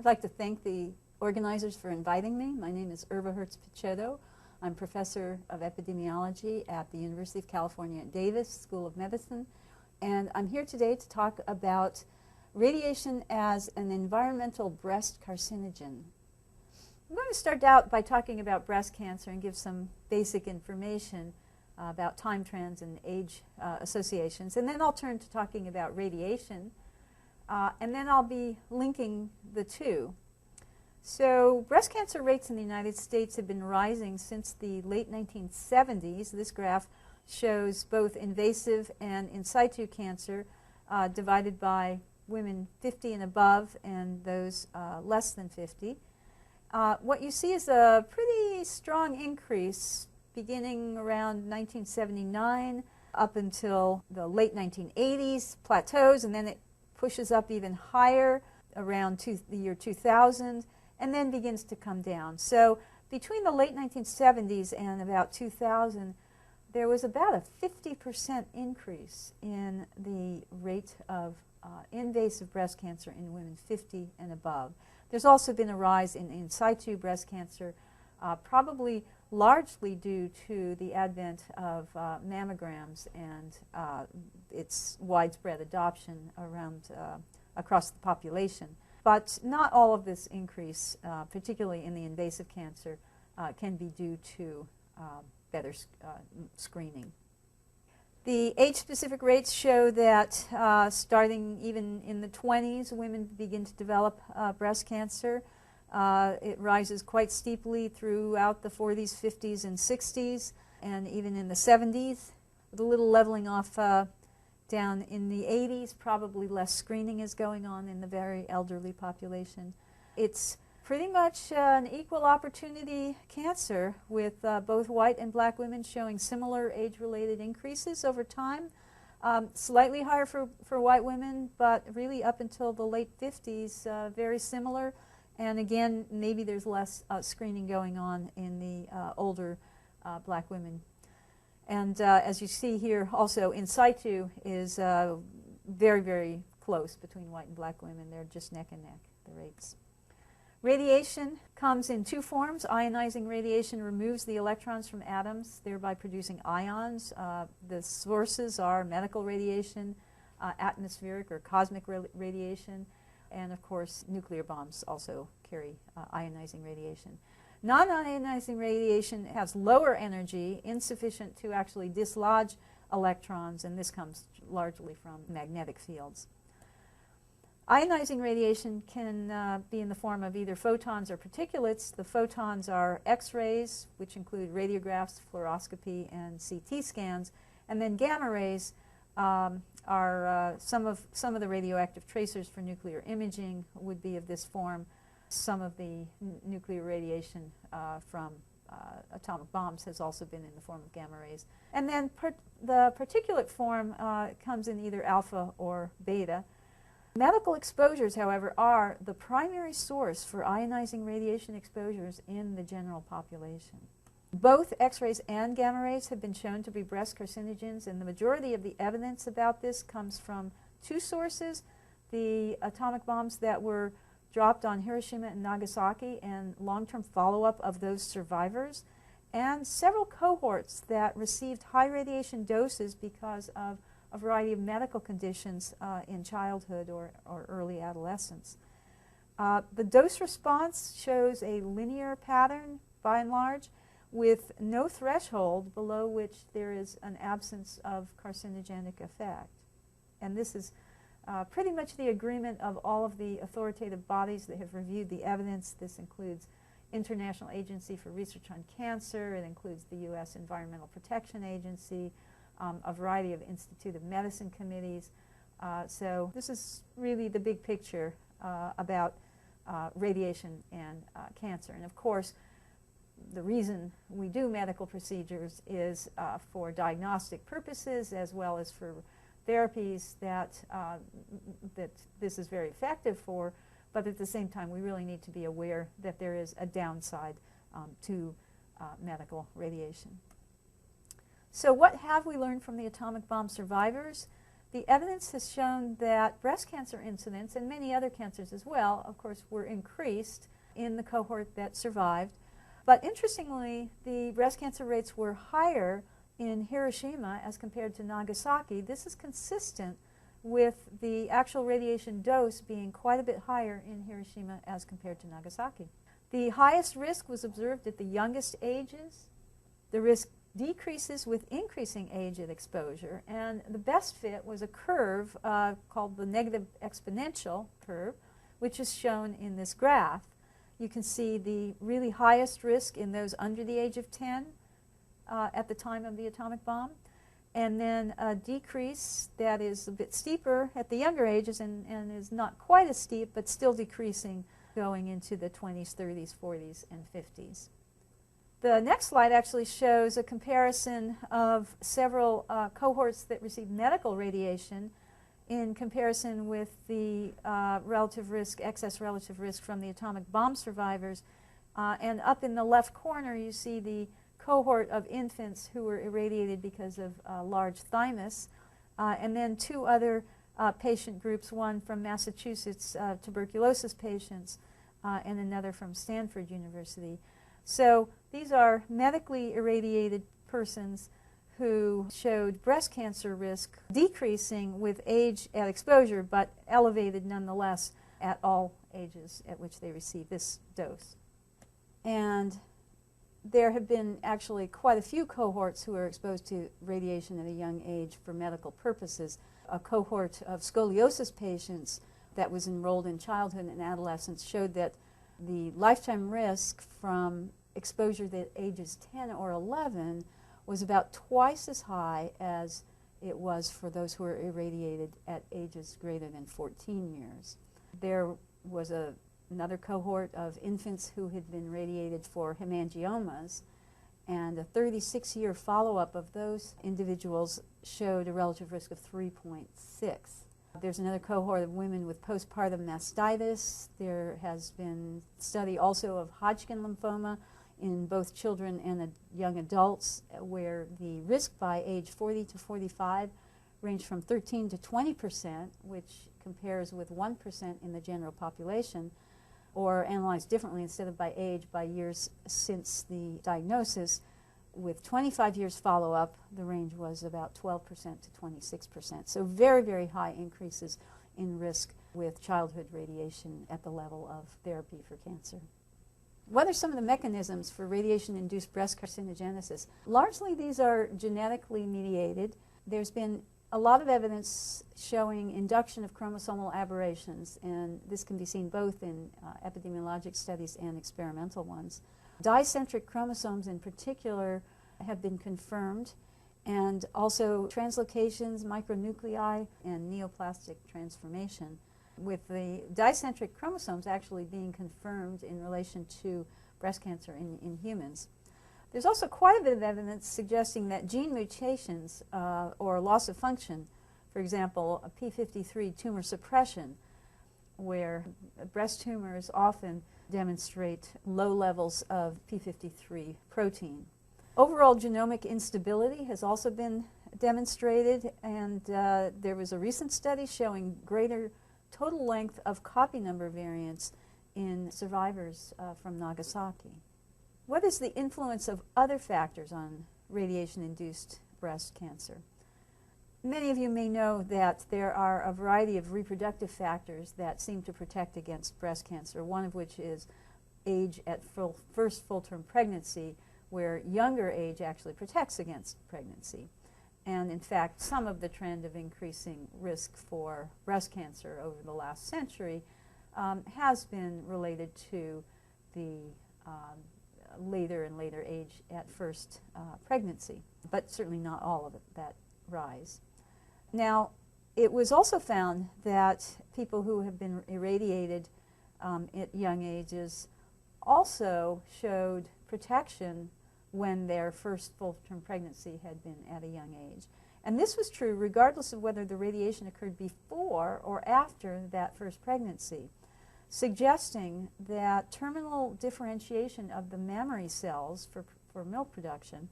I'd like to thank the organizers for inviting me. My name is Hertz-Picciotto. I'm professor of epidemiology at the University of California at Davis School of Medicine, and I'm here today to talk about radiation as an environmental breast carcinogen. I'm going to start out by talking about breast cancer and give some basic information about time trends and age associations, and then I'll turn to talking about radiation, and then I'll be linking the two. So breast cancer rates in the United States have been rising since the late 1970s. This graph shows both invasive and in situ cancer divided by women 50 and above and those less than 50. What you see is a pretty strong increase beginning around 1979 up until the late 1980s, plateaus, and then it pushes up even higher around the year 2000. And then begins to come down. So between the late 1970s and about 2000, there was about a 50% increase in the rate of invasive breast cancer in women 50 and above. There's also been a rise in situ breast cancer, probably largely due to the advent of mammograms and its widespread adoption around across the population. But not all of this increase, particularly in the invasive cancer, can be due to better screening. The age-specific rates show that starting even in the 20s, women begin to develop breast cancer. It rises quite steeply throughout the 40s, 50s, and 60s, and even in the 70s, with a little leveling off down in the 80s. Probably less screening is going on in the very elderly population. It's pretty much an equal opportunity cancer with both white and black women showing similar age-related increases over time. Slightly higher for white women, but really up until the late 50s, very similar. And again, maybe there's less screening going on in the older black women. And as you see here, also in situ is very, very close between white and black women. They're just neck and neck, the rates. Radiation comes in two forms. Ionizing radiation removes the electrons from atoms, thereby producing ions. The sources are medical radiation, atmospheric or cosmic radiation, and of course nuclear bombs also carry ionizing radiation. Non-ionizing radiation has lower energy, insufficient to actually dislodge electrons, and this comes largely from magnetic fields. Ionizing radiation can be in the form of either photons or particulates. The photons are X-rays, which include radiographs, fluoroscopy, and CT scans, and then gamma rays are some of the radioactive tracers for nuclear imaging would be of this form. Some of the nuclear radiation from atomic bombs has also been in the form of gamma rays. And then the particulate form comes in either alpha or beta. Medical exposures, however, are the primary source for ionizing radiation exposures in the general population. Both X-rays and gamma rays have been shown to be breast carcinogens, and the majority of the evidence about this comes from two sources: the atomic bombs that were dropped on Hiroshima and Nagasaki and long-term follow-up of those survivors, and several cohorts that received high radiation doses because of a variety of medical conditions in childhood or early adolescence. The dose response shows a linear pattern, by and large, with no threshold below which there is an absence of carcinogenic effect. And this is pretty much the agreement of all of the authoritative bodies that have reviewed the evidence. This includes International Agency for Research on Cancer. It includes the U.S. Environmental Protection Agency, a variety of Institute of Medicine committees. So this is really the big picture about radiation and cancer. And of course, the reason we do medical procedures is for diagnostic purposes as well as for therapies that this is very effective for, but at the same time we really need to be aware that there is a downside to medical radiation. So what have we learned from the atomic bomb survivors? the evidence has shown that breast cancer incidence, and many other cancers as well, of course, were increased in the cohort that survived. But interestingly, the breast cancer rates were higher in Hiroshima as compared to Nagasaki. This is consistent with the actual radiation dose being quite a bit higher in Hiroshima as compared to Nagasaki. The highest risk was observed at the youngest ages. The risk decreases with increasing age at exposure, and the best fit was a curve called the negative exponential curve, which is shown in this graph. You can see the really highest risk in those under the age of 10 at the time of the atomic bomb, and then a decrease that is a bit steeper at the younger ages and is not quite as steep, but still decreasing going into the 20s, 30s, 40s, and 50s. The next slide actually shows a comparison of several cohorts that received medical radiation in comparison with the relative risk, excess relative risk from the atomic bomb survivors. And up in the left corner, you see the cohort of infants who were irradiated because of large thymus, and then two other patient groups, one from Massachusetts, tuberculosis patients, and another from Stanford University. So these are medically irradiated persons who showed breast cancer risk decreasing with age at exposure, but elevated nonetheless at all ages at which they received this dose. And there have been actually quite a few cohorts who were exposed to radiation at a young age for medical purposes. A cohort of scoliosis patients that was enrolled in childhood and adolescence showed that the lifetime risk from exposure at ages 10 or 11 was about twice as high as it was for those who were irradiated at ages greater than 14 years. There was another cohort of infants who had been radiated for hemangiomas, and a 36-year follow-up of those individuals showed a relative risk of 3.6. There's another cohort of women with postpartum mastitis. There has been study also of Hodgkin lymphoma in both children and young adults, where the risk by age 40 to 45 ranged from 13 to 20%, which compares with 1% in the general population, or analyzed differently instead of by age, by years since the diagnosis. With 25 years follow-up, the range was about 12% to 26%. So very, very high increases in risk with childhood radiation at the level of therapy for cancer. What are some of the mechanisms for radiation-induced breast carcinogenesis? Largely these are genetically mediated. There's been a lot of evidence showing induction of chromosomal aberrations, and this can be seen both in epidemiologic studies and experimental ones. Dicentric chromosomes in particular have been confirmed, and also translocations, micronuclei, and neoplastic transformation, with the dicentric chromosomes actually being confirmed in relation to breast cancer in humans. There's also quite a bit of evidence suggesting that gene mutations or loss of function, for example, a p53 tumor suppression, where breast tumors often demonstrate low levels of p53 protein. Overall genomic instability has also been demonstrated, and there was a recent study showing greater total length of copy number variants in survivors from Nagasaki. What is the influence of other factors on radiation-induced breast cancer? Many of you may know that there are a variety of reproductive factors that seem to protect against breast cancer, one of which is age at first full-term pregnancy, where younger age actually protects against pregnancy. And in fact, some of the trend of increasing risk for breast cancer over the last century has been related to the later and later age at first pregnancy, but certainly not all of that rise. Now, it was also found that people who have been irradiated at young ages also showed protection when their first full-term pregnancy had been at a young age. And this was true regardless of whether the radiation occurred before or after that first pregnancy, suggesting that terminal differentiation of the mammary cells for milk production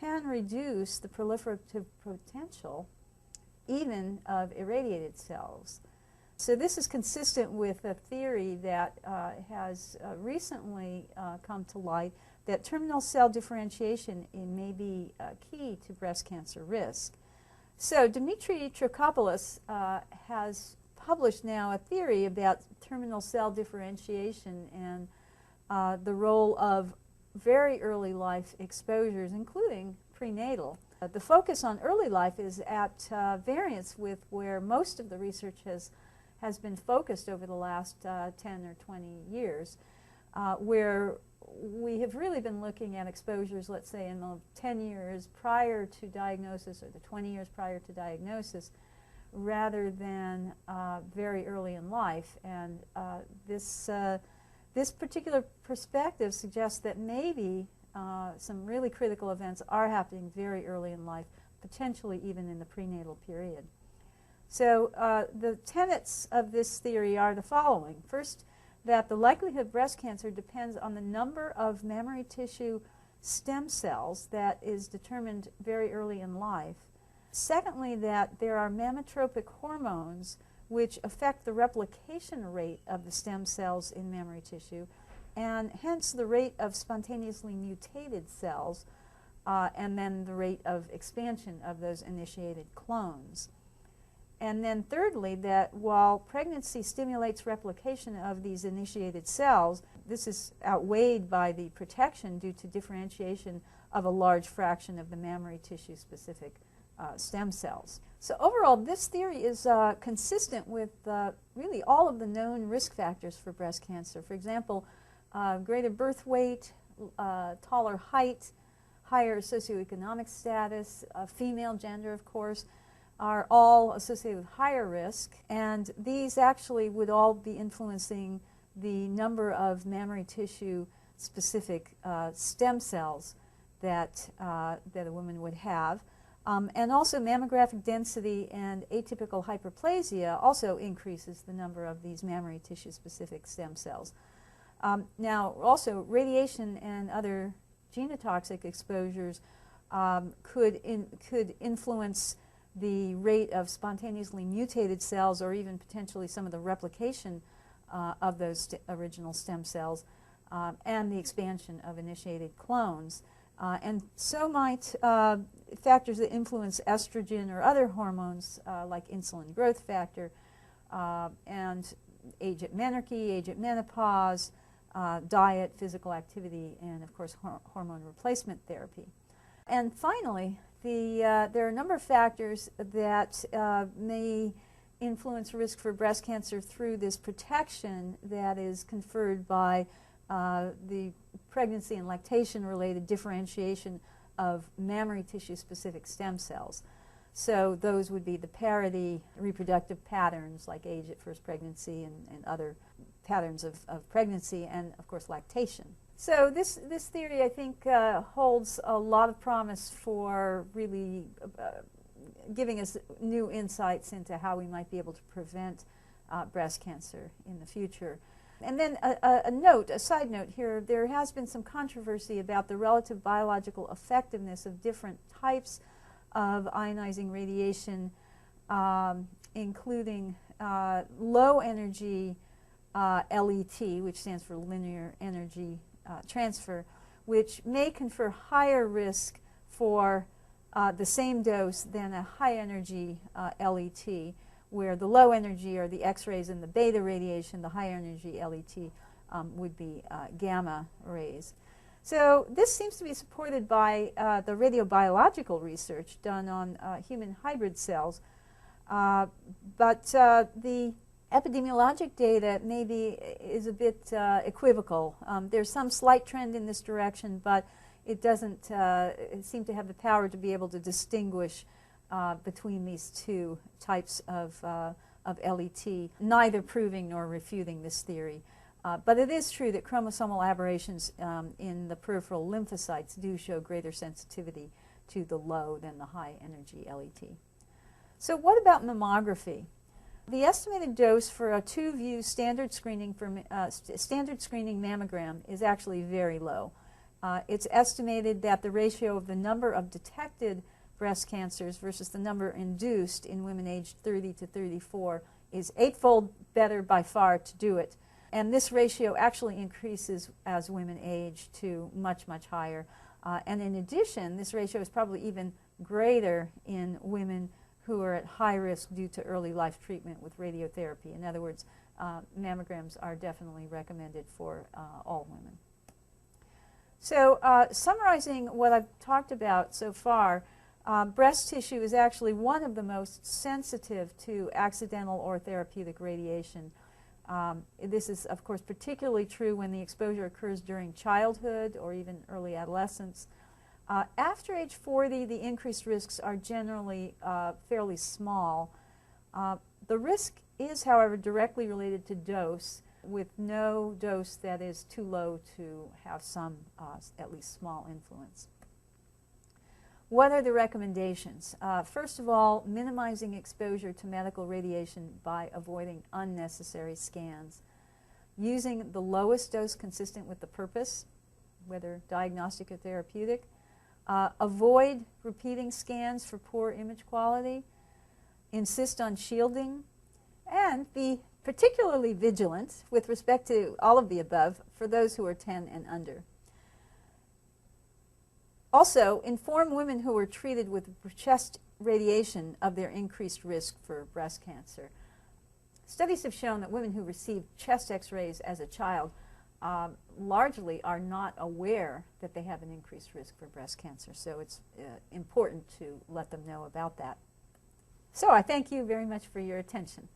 can reduce the proliferative potential even of irradiated cells. So this is consistent with a theory that has recently come to light, that terminal cell differentiation may be key to breast cancer risk. So Dmitry Trikopoulos has published now a theory about terminal cell differentiation and the role of very early life exposures, including prenatal. The focus on early life is at variance with where most of the research has been focused over the last 10 or 20 years, where we have really been looking at exposures, let's say, in the 10 years prior to diagnosis or the 20 years prior to diagnosis, rather than very early in life. And this particular perspective suggests that maybe some really critical events are happening very early in life, potentially even in the prenatal period. So the tenets of this theory are the following. First, that the likelihood of breast cancer depends on the number of mammary tissue stem cells that is determined very early in life. Secondly, that there are mammatropic hormones which affect the replication rate of the stem cells in mammary tissue, and hence the rate of spontaneously mutated cells, and then the rate of expansion of those initiated clones. And then thirdly, that while pregnancy stimulates replication of these initiated cells, this is outweighed by the protection due to differentiation of a large fraction of the mammary tissue specific stem cells. So overall, this theory is consistent with really all of the known risk factors for breast cancer. For example, greater birth weight, taller height, higher socioeconomic status, female gender, of course, are all associated with higher risk, and these actually would all be influencing the number of mammary tissue specific stem cells that a woman would have. And also mammographic density and atypical hyperplasia also increases the number of these mammary tissue specific stem cells. Now also radiation and other genotoxic exposures could influence the rate of spontaneously mutated cells, or even potentially some of the replication of those original stem cells, and the expansion of initiated clones. And so might factors that influence estrogen or other hormones like insulin growth factor, and age at menarche, age at menopause, diet, physical activity, and of course hormone replacement therapy. And finally, there are a number of factors that may influence risk for breast cancer through this protection that is conferred by the pregnancy and lactation-related differentiation of mammary tissue-specific stem cells. So those would be the parity reproductive patterns like age at first pregnancy and other patterns of pregnancy, and of course lactation. So this theory, I think, holds a lot of promise for really giving us new insights into how we might be able to prevent breast cancer in the future. And then a side note here, there has been some controversy about the relative biological effectiveness of different types of ionizing radiation, including low energy LET, which stands for linear energy transfer, which may confer higher risk for the same dose than a high energy LET, where the low energy are the X-rays and the beta radiation, the high energy LET would be gamma rays. So this seems to be supported by the radiobiological research done on human hybrid cells, but the epidemiologic data maybe is a bit equivocal. There's some slight trend in this direction, but it doesn't seem to have the power to be able to distinguish between these two types of LET, neither proving nor refuting this theory. But it is true that chromosomal aberrations in the peripheral lymphocytes do show greater sensitivity to the low than the high energy LET. So what about mammography? The estimated dose for a 2-view standard screening mammogram is actually very low. It's estimated that the ratio of the number of detected breast cancers versus the number induced in women aged 30 to 34 is 8-fold better by far to do it. And this ratio actually increases as women age to much, much higher. And in addition, this ratio is probably even greater in women who are at high risk due to early life treatment with radiotherapy. In other words, mammograms are definitely recommended for all women. So summarizing what I've talked about so far, breast tissue is actually one of the most sensitive to accidental or therapeutic radiation. This is, of course, particularly true when the exposure occurs during childhood or even early adolescence. After age 40, the increased risks are generally fairly small. The risk is, however, directly related to dose, with no dose that is too low to have some, at least small, influence. What are the recommendations? First of all, minimizing exposure to medical radiation by avoiding unnecessary scans. Using the lowest dose consistent with the purpose, whether diagnostic or therapeutic. Avoid repeating scans for poor image quality. Insist on shielding. And be particularly vigilant with respect to all of the above for those who are 10 and under. Also, inform women who are treated with chest radiation of their increased risk for breast cancer. Studies have shown that women who receive chest x-rays as a child largely are not aware that they have an increased risk for breast cancer. So it's important to let them know about that. So I thank you very much for your attention.